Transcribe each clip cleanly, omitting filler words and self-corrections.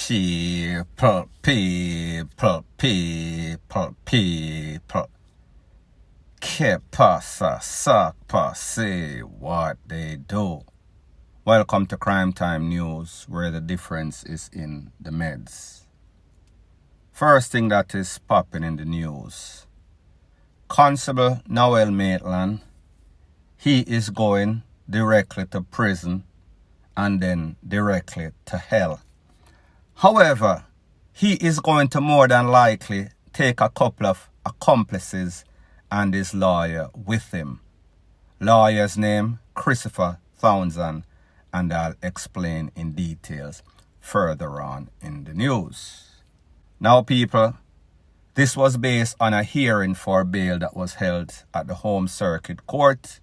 People. Que pasa, sapa, say what they do. Welcome to Crime Time News, where the difference is in the meds. First thing that is popping in the news. Constable Noel Maitland, he is going directly to prison and then directly to hell. However, he is going to more than likely take a couple of accomplices and his lawyer with him. Lawyer's name, Christopher Townsend, and I'll explain in details further on in the news. Now people, this was based on a hearing for bail that was held at the Home Circuit Court.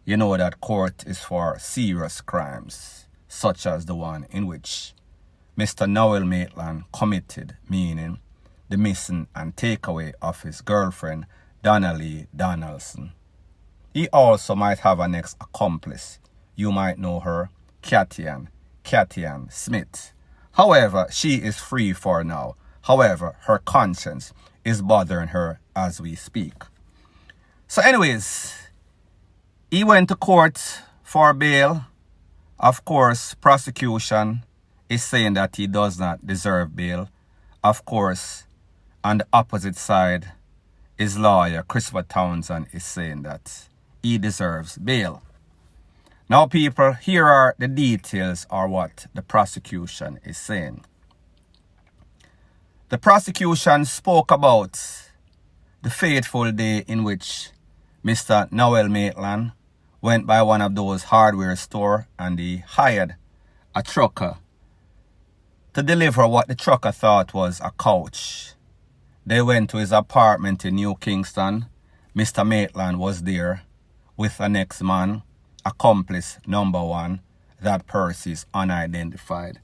You know that court is for serious crimes, such as the one in which Mr. Noel Maitland committed, meaning the missing and takeaway of his girlfriend, Donnalee Donaldson. He also might have an ex-accomplice. You might know her, Katyan Smith. However, she is free for now. However, her conscience is bothering her as we speak. So anyways, he went to court for bail. Of course, prosecution is saying that he does not deserve bail. Of course, on the opposite side, his lawyer, Christopher Townsend, is saying that he deserves bail. Now people, here are the details or what the prosecution is saying. The prosecution spoke about the fateful day in which Mr. Noel Maitland went by one of those hardware stores and he hired a trucker to deliver what the trucker thought was a couch. They went to his apartment in New Kingston. Mr. Maitland was there with an ex-man, accomplice number one. That person is unidentified.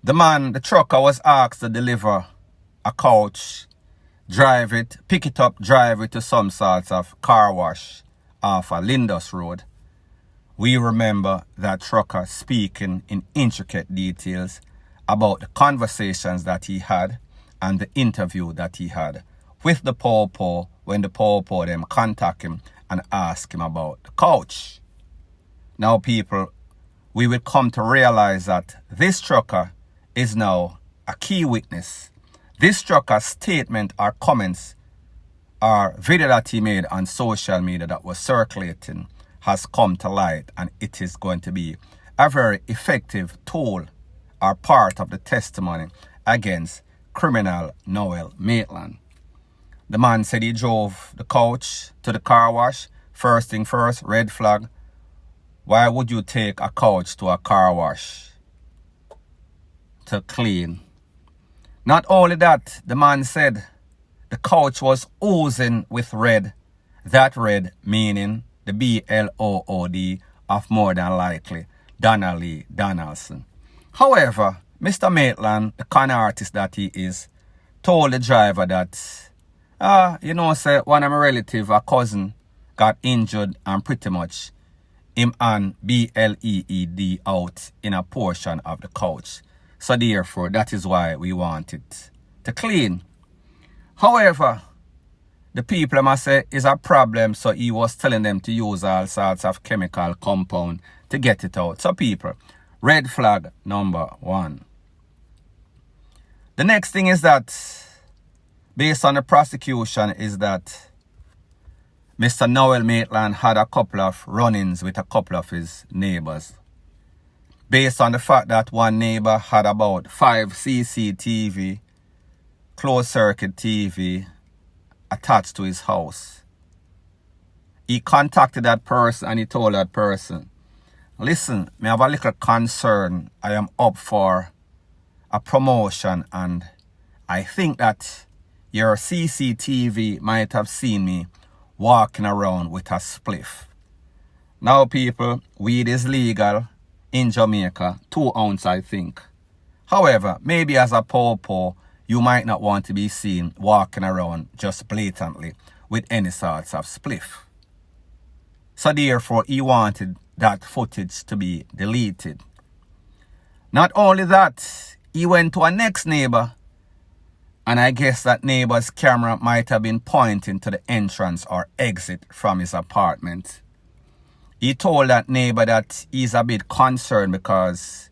The trucker was asked to deliver a couch, drive it, pick it up, drive it to some sorts of car wash off of Lindus Road. We remember that trucker speaking in intricate details about the conversations that he had and the interview that he had with the Popo when the Popo them contact him and ask him about the couch. Now people, we will come to realize that this trucker is now a key witness. This trucker's statement or comments or video that he made on social media that was circulating has come to light, and it is going to be a very effective tool or part of the testimony against criminal Noel Maitland. The man said he drove the couch to the car wash. First thing first, red flag. Why would you take a couch to a car wash to clean? Not only that, the man said the couch was oozing with red. That red meaning the BLOOD of more than likely Donnalee Donaldson. However, Mr. Maitland, the con artist that he is, told the driver that, say one of my relative, a cousin, got injured and pretty much him and BLEED out in a portion of the couch. So therefore, that is why we want it to clean. However, the people must say is a problem, so he was telling them to use all sorts of chemical compound to get it out. So people, red flag number one. The next thing is that, based on the prosecution, is that Mr. Noel Maitland had a couple of run-ins with a couple of his neighbors. Based on the fact that one neighbor had about 5 CCTV, closed circuit TV, attached to his house. He contacted that person and he told that person, listen, I have a little concern. I am up for a promotion and I think that your CCTV might have seen me walking around with a spliff. Now people, weed is legal in Jamaica, 2 ounces I think. However, maybe as a popo, you might not want to be seen walking around just blatantly with any sorts of spliff. So therefore, he wanted that footage to be deleted. Not only that, he went to a next neighbor, and I guess that neighbor's camera might have been pointing to the entrance or exit from his apartment. He told that neighbor that he's a bit concerned because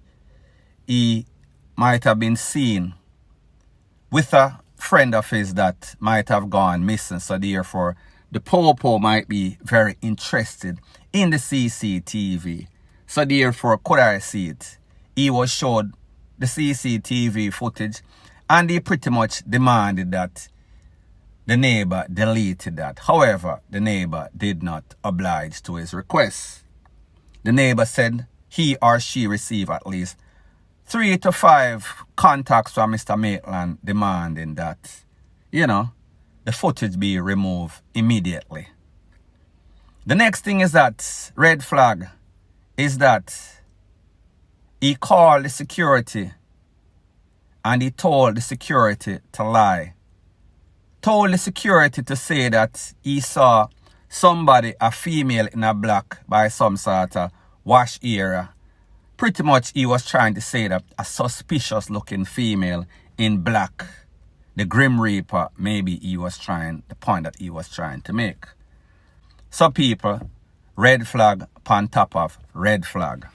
he might have been seen with a friend of his that might have gone missing. So therefore, the Popo might be very interested in the CCTV. So therefore, could I see it? He was showed the CCTV footage, and he pretty much demanded that the neighbor deleted that. However, the neighbor did not oblige to his request. The neighbor said he or she received at least 3 to 5 contacts from Mr. Maitland demanding that, the footage be removed immediately. The next thing is that red flag is that he called the security and he told the security to lie. Told the security to say that he saw somebody, a female in a black, by some sort of wash area. Pretty much he was trying to say that a suspicious looking female in black, the Grim Reaper, maybe the point that he was trying to make. So people, red flag upon top of red flag.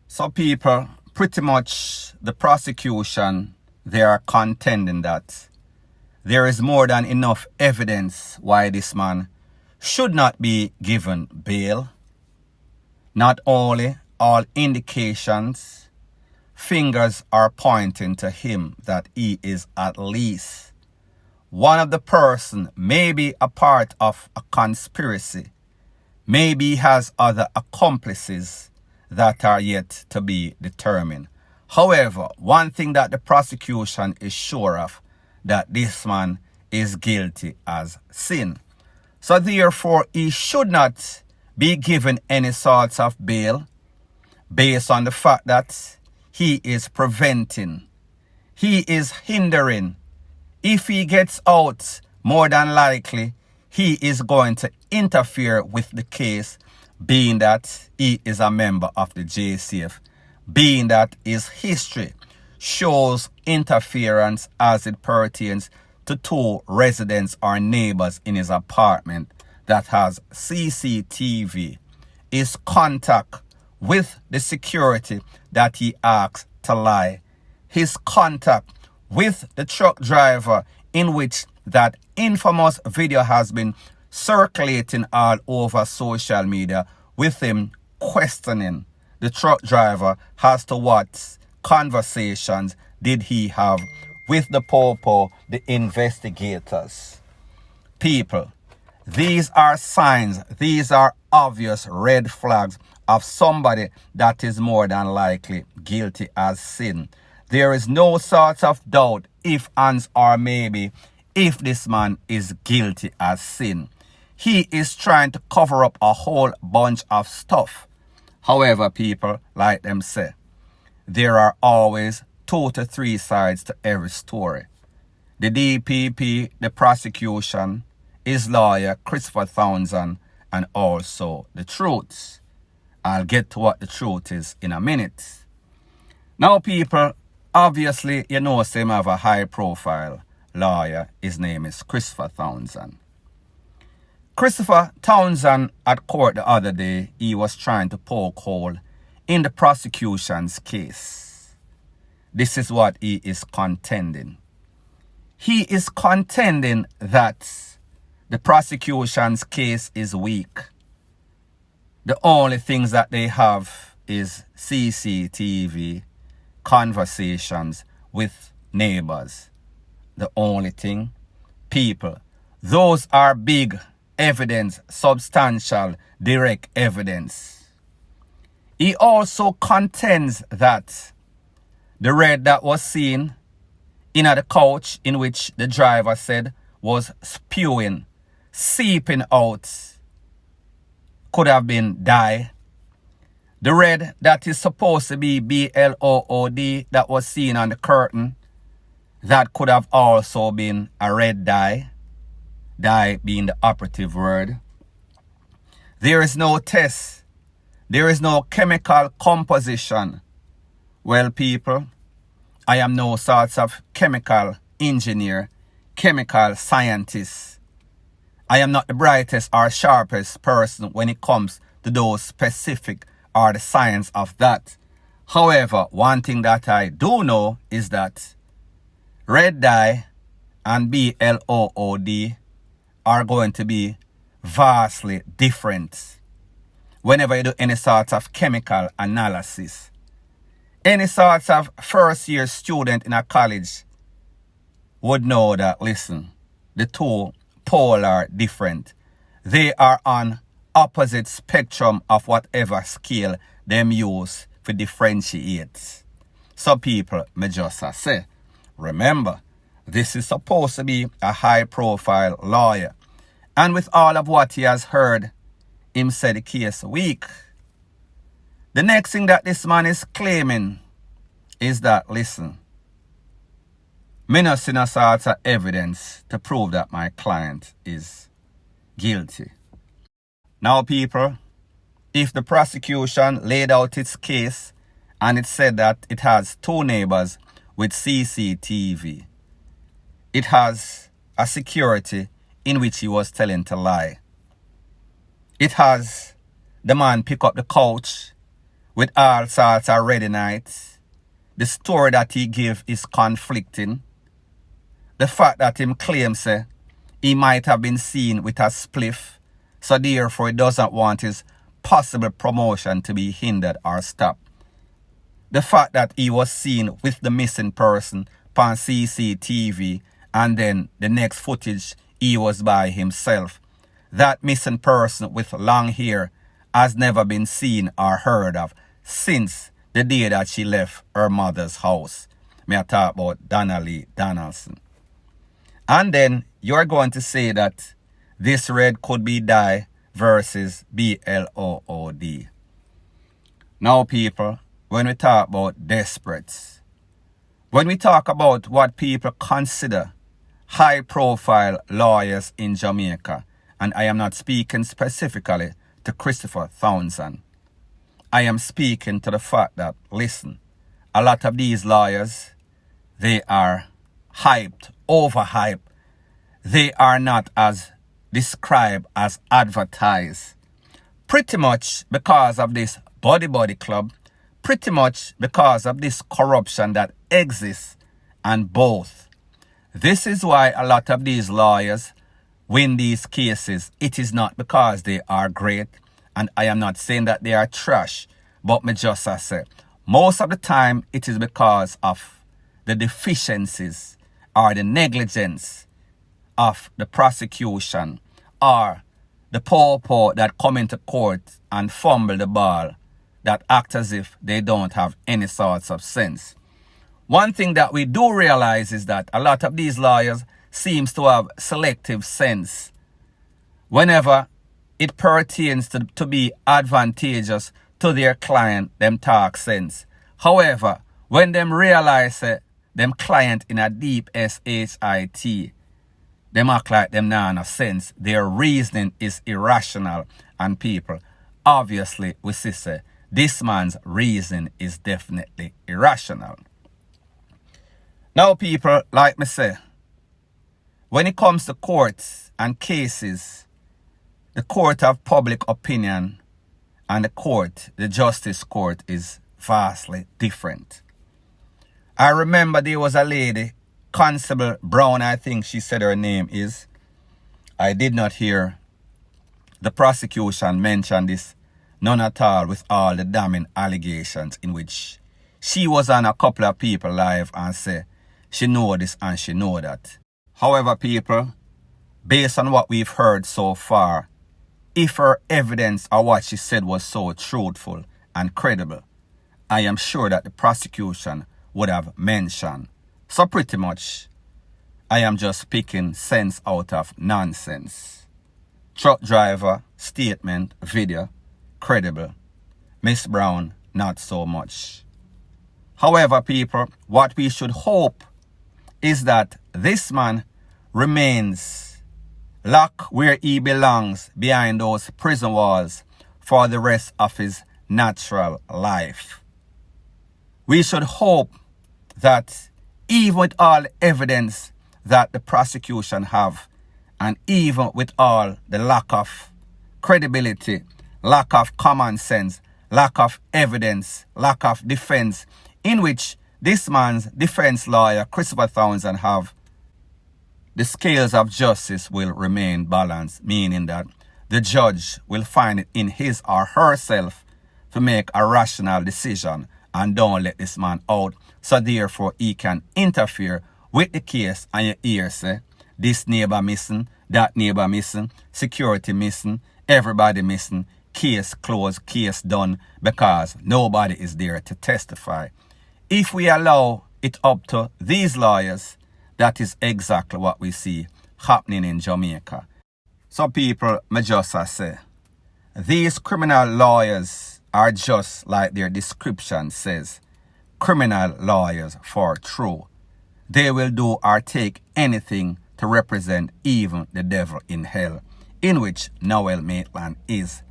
So people, pretty much the prosecution, they are contending that there is more than enough evidence why this man should not be given bail. Not only all indications, fingers are pointing to him that he is at least one of the person, maybe a part of a conspiracy. Maybe he has other accomplices that are yet to be determined. However, one thing that the prosecution is sure of, that this man is guilty as sin. So therefore, he should not be given any sorts of bail based on the fact that he is preventing, he is hindering. If he gets out, more than likely, he is going to interfere with the case, being that he is a member of the JCF, being that his history shows interference as it pertains to 2 residents or neighbors in his apartment that has CCTV. His contact with the security that he asked to lie. His contact with the truck driver, in which that infamous video has been circulating all over social media, with him questioning the truck driver as to what conversations did he have with the Popo, the investigators. People, these are signs, these are obvious red flags of somebody that is more than likely guilty as sin. There is no sort of doubt, if, ands, or maybe, if this man is guilty as sin. He is trying to cover up a whole bunch of stuff. However, people, like them say, there are always 2 to 3 sides to every story. The DPP, the prosecution, his lawyer, Christopher Townsend, and also the truth. I'll get to what the truth is in a minute. Now, people, obviously, you know, him have a high-profile lawyer. His name is Christopher Townsend. Christopher Townsend at court the other day, he was trying to poke hole in the prosecution's case. This is what he is contending. He is contending that the prosecution's case is weak. The only things that they have is CCTV conversations with neighbors. The only thing, people, those are big evidence, substantial, direct evidence. He also contends that the red that was seen in the couch, in which the driver said was spewing, seeping out, could have been dye. The red that is supposed to be BLOOD that was seen on the curtain, that could have also been a red dye. Dye being the operative word. There is no test. There is no chemical composition. Well, people, I am no sorts of chemical engineer, chemical scientist. I am not the brightest or sharpest person when it comes to those specific or the science of that. However, one thing that I do know is that red dye and BLOOD are going to be vastly different whenever you do any sort of chemical analysis. Any sort of first year student in a college would know that, listen, the two poles are different. They are on opposite spectrum of whatever scale them use to differentiate. So people, me just say, remember, this is supposed to be a high-profile lawyer. And with all of what he has heard, him say the case weak. The next thing that this man is claiming is that, listen, me not see no sort of evidence to prove that my client is guilty. Now, people, if the prosecution laid out its case and it said that it has two neighbors with CCTV, it has a security in which he was telling to lie. It has the man pick up the couch with all sorts of ready nights. The story that he gave is conflicting. The fact that him claims he might have been seen with a spliff, so therefore he doesn't want his possible promotion to be hindered or stopped. The fact that he was seen with the missing person on CCTV and then the next footage he was by himself. That missing person with long hair has never been seen or heard of since the day that she left her mother's house. May I talk about Donnalee Donaldson. And then you're going to say that this red could be dye versus BLOOD. Now, people, when we talk about desperates, when we talk about what people consider high-profile lawyers in Jamaica, and I am not speaking specifically to Christopher Townsend, I am speaking to the fact that, listen, a lot of these lawyers, they are hyped, overhyped. They are not as described as advertised. Pretty much because of this body club, pretty much because of this corruption that exists and both. This is why a lot of these lawyers win these cases. It is not because they are great, and I am not saying that they are trash, but me just say, most of the time it is because of the deficiencies or the negligence of the prosecution or the poor that come into court and fumble the ball, that act as if they don't have any sorts of sense. One thing that we do realize is that a lot of these lawyers seems to have selective sense whenever it pertains to be advantageous to their client. Them talk sense. However, when them realize them client in a deep SHIT, them act like them not enough sense. Their reasoning is irrational, and people, obviously we see this man's reason is definitely irrational. Now, people, like me say, when it comes to courts and cases, the court of public opinion and the justice court is vastly different. I remember there was a lady, Constable Brown, I think she said her name is. I did not hear the prosecution mention this, none at all, with all the damning allegations in which she was on a couple of people live and say she know this and she know that. However, people, based on what we've heard so far, if her evidence or what she said was so truthful and credible, I am sure that the prosecution would have mentioned. So pretty much, I am just picking sense out of nonsense. Truck driver, statement, video, credible. Miss Brown, not so much. However, people, what we should hope is that this man remains locked where he belongs, behind those prison walls, for the rest of his natural life. We should hope that even with all the evidence that the prosecution have, and even with all the lack of credibility, lack of common sense, lack of evidence, lack of defense, in which this man's defense lawyer, Christopher Townsend, have, the scales of justice will remain balanced, meaning that the judge will find it in his or herself to make a rational decision and don't let this man out. So therefore, he can interfere with the case, and you hear say, this neighbor missing, that neighbor missing, security missing, everybody missing, case closed, case done, because nobody is there to testify. If we allow it up to these lawyers, that is exactly what we see happening in Jamaica. So people, me just say, these criminal lawyers are just like their description says, criminal lawyers for true. They will do or take anything to represent even the devil in hell, in which Noel Maitland is,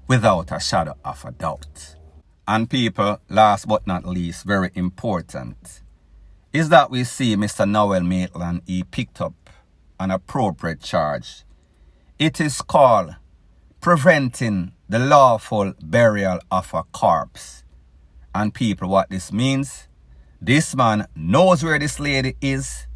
without a shadow of a doubt. And people, last but not least, very important, is that we see Mr. Noel Maitland, he picked up an appropriate charge. It is called preventing the lawful burial of a corpse. And people, what this means, this man knows where this lady is.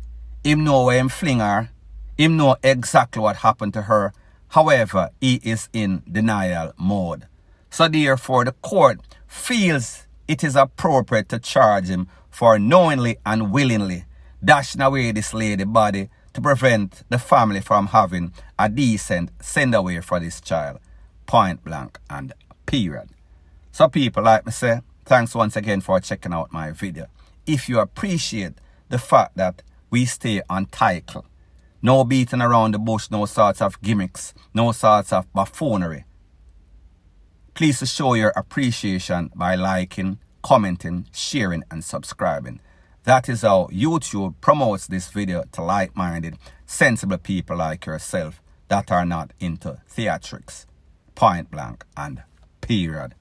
Him know where him fling her. Him know exactly what happened to her. However, he is in denial mode. So therefore, the court feels it is appropriate to charge him for knowingly and willingly dashing away this lady's body to prevent the family from having a decent send away for this child. Point blank and period. So people, like me say, thanks once again for checking out my video. If you appreciate the fact that we stay on title, no beating around the bush, no sorts of gimmicks, no sorts of buffoonery, please show your appreciation by liking, commenting, sharing, and subscribing. That is how YouTube promotes this video to like-minded, sensible people like yourself that are not into theatrics. Point blank and period.